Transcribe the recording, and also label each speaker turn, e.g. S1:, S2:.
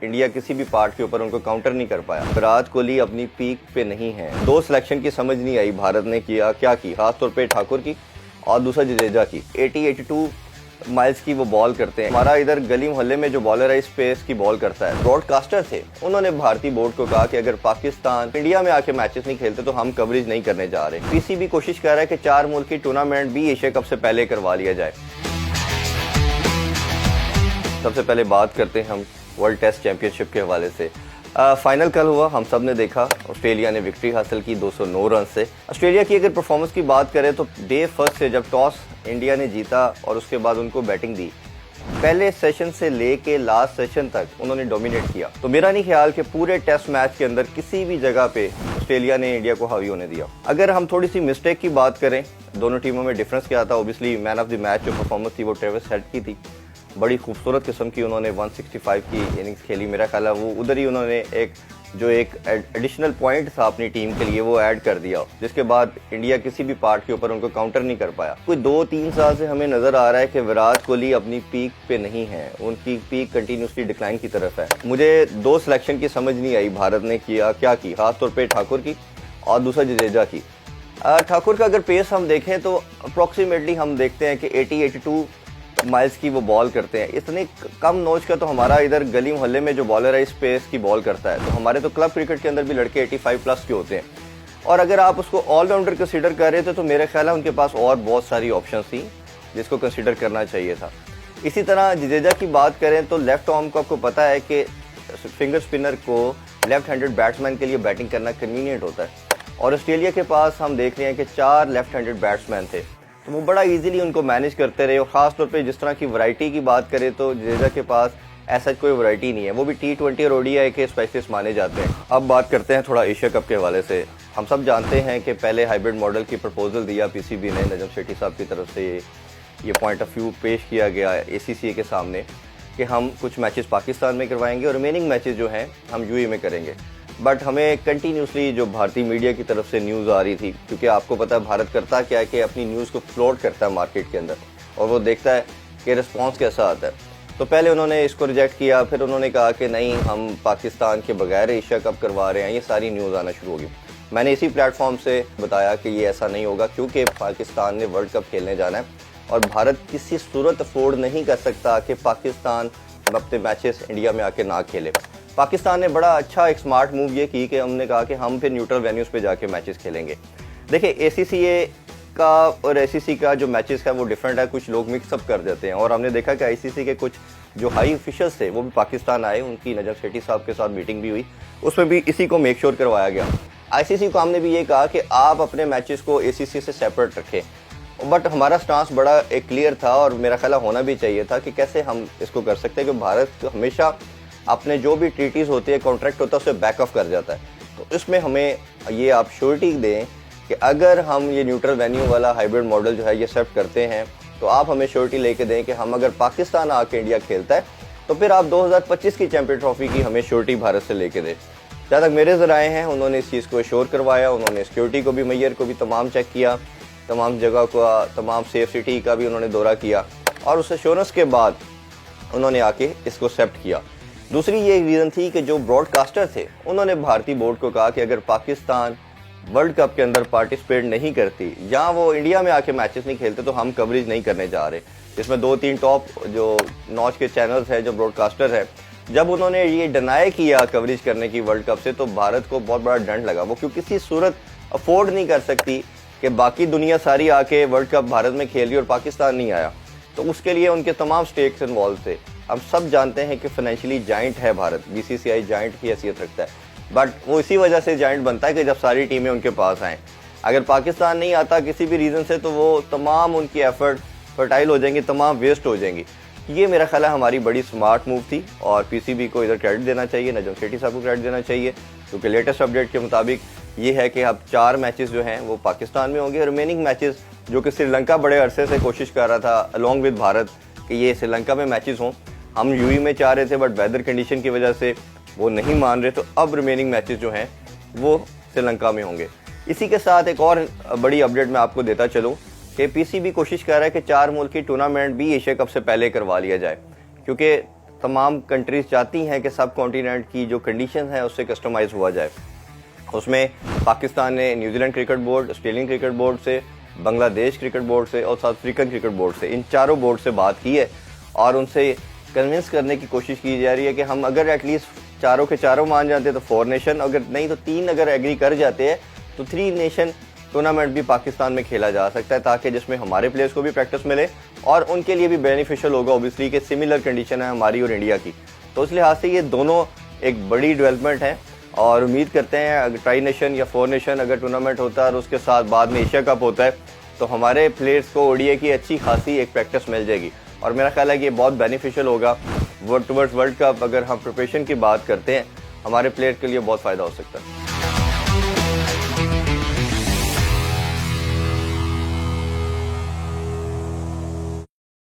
S1: India किसी भी part के ऊपर उनको काउंटर नहीं कर पाया। विराट कोहली अपनी पीक पे नहीं है। दो सिलेक्शन की समझ नहीं आई भारत ने किया क्या की, खासतौर पे ठाकुर की और दूसरा जडेजा की। 82 माइल्स की वो बॉल करते हैं। हमारा इधर गली मोहल्ले में जो बॉलर है इस पेस की बॉल करता है। ब्रॉडकास्टर थे, उन्होंने भारतीय बोर्ड को कहा कि अगर पाकिस्तान इंडिया में आके मैचेस नहीं खेलते तो हम कवरेज नहीं करने जा रहे। पीसीबी कोशिश कर रहा है कि 4 मुल्क की टूर्नामेंट भी एशिया कप से पहले करवा लिया जाए। सबसे पहले बात करते हैं हम वर्ल्ड टेस्ट चैंपियनशिप के हवाले से। फाइनल कल हुआ, हम सब ने देखा। ऑस्ट्रेलिया ने विक्ट्री हासिल की 209 रन से। ऑस्ट्रेलिया की अगर परफॉर्मेंस की बात करें तो डे फर्स्ट से जब टॉस इंडिया ने जीता और उसके बाद उनको बैटिंग दी, पहले सेशन से लेके लास्ट सेशन तक उन्होंने डोमिनेट किया। तो मेरा नहीं ख्याल कि पूरे टेस्ट मैच के अंदर किसी भी जगह पे ऑस्ट्रेलिया ने इंडिया को हावी होने दिया। अगर हम थोड़ी सी मिस्टेक की बात करें, दोनों टीमों में डिफरेंस क्या था। Obviously man of the match जो परफॉर्मेंस थी वो ट्रेविस हेड की थी। बड़ी खूबसूरत किस्म की उन्होंने 165 की इनिंग्स खेली। मेरा ख्याल है वो उधर ही उन्होंने एक एडिशनल पॉइंट था अपनी टीम के लिए वो ऐड कर दिया, जिसके बाद इंडिया किसी भी पार्ट के ऊपर उनको काउंटर नहीं कर पाया। कोई 2-3 साल से हमें नजर आ रहा है कि विराट कोहली अपनी पीक पे नहीं है, उनकी पीक कंटिन्यूसली डिक्लाइन की तरफ है। मुझे दो सिलेक्शन की समझ नहीं आई भारत ने किया क्या की, खासतौर पर ठाकुर की और दूसरा जडेजा की। ठाकुर का अगर पेस हम देखें तो अप्रॉक्सीमेटली हम देखते हैं कि 82 माइल्स की वो बॉल करते हैं। इतने कम नोच का तो हमारा इधर गली मोहल्ले में जो बॉलर है इस पेस की बॉल करता है। तो हमारे तो क्लब क्रिकेट के अंदर भी लड़के 85 प्लस के होते हैं। और अगर आप उसको ऑलराउंडर कंसीडर कर रहे थे तो मेरे ख्याल है उनके पास और बहुत सारी ऑप्शंस थी जिसको कंसीडर करना चाहिए था। इसी तरह जडेजा की बात करें तो लेफ्ट आर्म को आपको पता है कि फिंगर स्पिनर को लेफ्ट हैंडेड बैट्समैन के लिए बैटिंग करना कन्वीनियंट होता है। और ऑस्ट्रेलिया के पास हम देख रहे हैं कि 4 लेफ्ट हैंडेड बैट्समैन थे, तो वो बड़ा इजीली उनको मैनेज करते रहे। और ख़ास तौर पे जिस तरह की वैरायटी की बात करें तो जडेजा के पास ऐसा कोई वैरायटी नहीं है। वो भी T20 और ODI के स्पेशलिस्ट माने जाते हैं। अब बात करते हैं थोड़ा एशिया कप के हवाले से। हम सब जानते हैं कि पहले हाइब्रिड मॉडल की प्रपोजल दिया पीसीबी ने, नजम सेठी साहब की तरफ से ये पॉइंट ऑफ व्यू पेश किया गया ACCA के सामने कि हम कुछ मैचेस पाकिस्तान में करवाएंगे और रिमेनिंग मैचेस जो हैं हम UAE में करेंगे। बट हमें कंटिन्यूसली जो भारतीय मीडिया की तरफ से न्यूज़ आ रही थी, क्योंकि आपको पता है भारत करता क्या है कि अपनी न्यूज़ को फ्लोट करता है मार्केट के अंदर और वो देखता है कि रिस्पांस कैसा आता है। तो पहले उन्होंने इसको रिजेक्ट किया, फिर उन्होंने कहा कि नहीं हम पाकिस्तान के बगैर एशिया कप करवा रहे हैं। ये सारी न्यूज़ आना शुरू होगी। मैंने इसी प्लेटफॉर्म से बताया कि ये ऐसा नहीं होगा, क्योंकि पाकिस्तान ने वर्ल्ड कप खेलने जाना है और भारत किसी सूरत अफोर्ड नहीं कर सकता कि पाकिस्तान अपने मैचेस इंडिया में आके ना खेले। पाकिस्तान ने बड़ा अच्छा एक स्मार्ट मूव ये की कि हमने कहा कि हम फिर न्यूट्रल वेन्यूज़ पे जाके मैचेस खेलेंगे। देखिए ACCA का और ICC का जो मैचेस है वो डिफरेंट है, कुछ लोग मिक्सअप कर देते हैं। और हमने देखा कि ICC के कुछ जो हाई ऑफिशियल्स थे वो भी पाकिस्तान आए, उनकी नजम सेठी साहब के साथ मीटिंग भी हुई, उसमें भी इसी को मेक श्योर करवाया गया। ICC को हमने भी ये कहा कि आप अपने मैचेस को ACC से सेपरेट रखें। बट हमारा स्टांस बड़ा एक क्लियर था और मेरा ख्याल होना भी चाहिए था कि कैसे हम इसको कर सकते हैं कि भारत हमेशा अपने जो भी ट्रीटीज़ होती है, कॉन्ट्रैक्ट होता है, उसे बैक ऑफ कर जाता है। तो इसमें हमें ये आप श्योरिटी दें कि अगर हम ये न्यूट्रल वेन्यू वाला हाइब्रिड मॉडल जो है ये एक्सेप्ट करते हैं तो आप हमें श्योरिटी लेके दें कि हम अगर पाकिस्तान आके इंडिया खेलता है तो फिर आप 2025 की चैंपियन ट्रॉफी की हमें श्योरिटी भारत से लेके दें। जहाँ तक मेरे ज़राए हैं उन्होंने इस चीज़ को एश्योर करवाया, उन्होंने सिक्योरिटी को भी, मैयर को भी तमाम चेक किया, तमाम जगह का, तमाम सेफ सिटी का भी उन्होंने दौरा किया और उस एश्योरेंस के बाद उन्होंने आके इसको एक्सेप्ट किया। दूसरी ये रीज़न थी कि जो ब्रॉडकास्टर थे उन्होंने भारतीय बोर्ड को कहा कि अगर पाकिस्तान वर्ल्ड कप के अंदर पार्टिसिपेट नहीं करती या वो इंडिया में आके मैचेस नहीं खेलते तो हम कवरेज नहीं करने जा रहे। इसमें 2-3 टॉप जो नॉच के चैनल्स हैं, जो ब्रॉडकास्टर है, जब उन्होंने ये डिनाई किया कवरेज करने की वर्ल्ड कप से तो भारत को बहुत बड़ा डंड लगा। वो क्योंकि किसी सूरत अफोर्ड नहीं कर सकती कि बाकी दुनिया सारी आके वर्ल्ड कप भारत में खेल रही और पाकिस्तान नहीं आया। तो उसके लिए उनके तमाम स्टेक्स इन्वॉल्व थे। हम सब जानते हैं कि फाइनेंशियली जाइंट है भारत, BCCI जाइंट की हैसियत रखता है, बट वो इसी वजह से जाइंट बनता है कि जब सारी टीमें उनके पास आएँ। अगर पाकिस्तान नहीं आता किसी भी रीज़न से तो वो तमाम उनकी एफर्ट फर्टाइल हो जाएंगी, तमाम वेस्ट हो जाएंगी। ये मेरा ख्याल है हमारी बड़ी स्मार्ट मूव थी और PCB को इधर क्रेडिट देना चाहिए, नजम सेठी साहब को क्रेडिट देना चाहिए, क्योंकि लेटेस्ट अपडेट के मुताबिक ये है कि अब 4 मैचेस जो हैं वो पाकिस्तान में होंगे। रिमेनिंग मैचेस जो कि श्रीलंका बड़े अरसे से कोशिश कर रहा था अलॉन्ग विद भारत कि ये श्रीलंका में मैचेस हों, हम UAE में चाह रहे थे बट वेदर कंडीशन की वजह से वो नहीं मान रहे, तो अब रिमेनिंग मैचेस जो हैं वो श्रीलंका में होंगे। इसी के साथ एक और बड़ी अपडेट मैं आपको देता चलूँ कि PCB कोशिश कर रहा है कि 4 मुल्क की टूर्नामेंट भी एशिया कप से पहले करवा लिया जाए, क्योंकि तमाम कंट्रीज चाहती हैं कि सब कॉन्टिनेंट की जो कंडीशन है उससे कस्टमाइज हुआ जाए। उसमें पाकिस्तान ने New Zealand cricket board, Australian cricket board से, बांग्लादेश क्रिकेट बोर्ड से और साउथ अफ्रीकन क्रिकेट बोर्ड से, इन चारों बोर्ड से बात की है और उनसे कन्विंस करने की कोशिश की जा रही है कि हम अगर एटलीस्ट चारों के चारों मान जाते तो 4 नेशन, अगर नहीं तो 3 अगर एग्री कर जाते हैं तो 3 नेशन टूर्नामेंट भी पाकिस्तान में खेला जा सकता है, ताकि जिसमें हमारे प्लेयर्स को भी प्रैक्टिस मिले और उनके लिए भी बेनिफिशियल होगा ऑब्वियसली कि सिमिलर कंडीशन है हमारी और इंडिया की। तो उस लिहाज से ये दोनों एक बड़ी डेवलपमेंट है और उम्मीद करते हैं अगर ट्राई नेशन या 4 नेशन अगर टूर्नामेंट होता है और उसके साथ बाद में एशिया कप होता है तो हमारे प्लेयर्स को ओडीआई की अच्छी खासी एक प्रैक्टिस मिल जाएगी और मेरा ख्याल है कि ये बहुत बेनिफिशियल होगा। टुवर्ड्स वर्ल्ड कप अगर हम प्रिपरेशन की बात करते हैं हमारे प्लेयर के लिए बहुत फ़ायदा हो सकता है।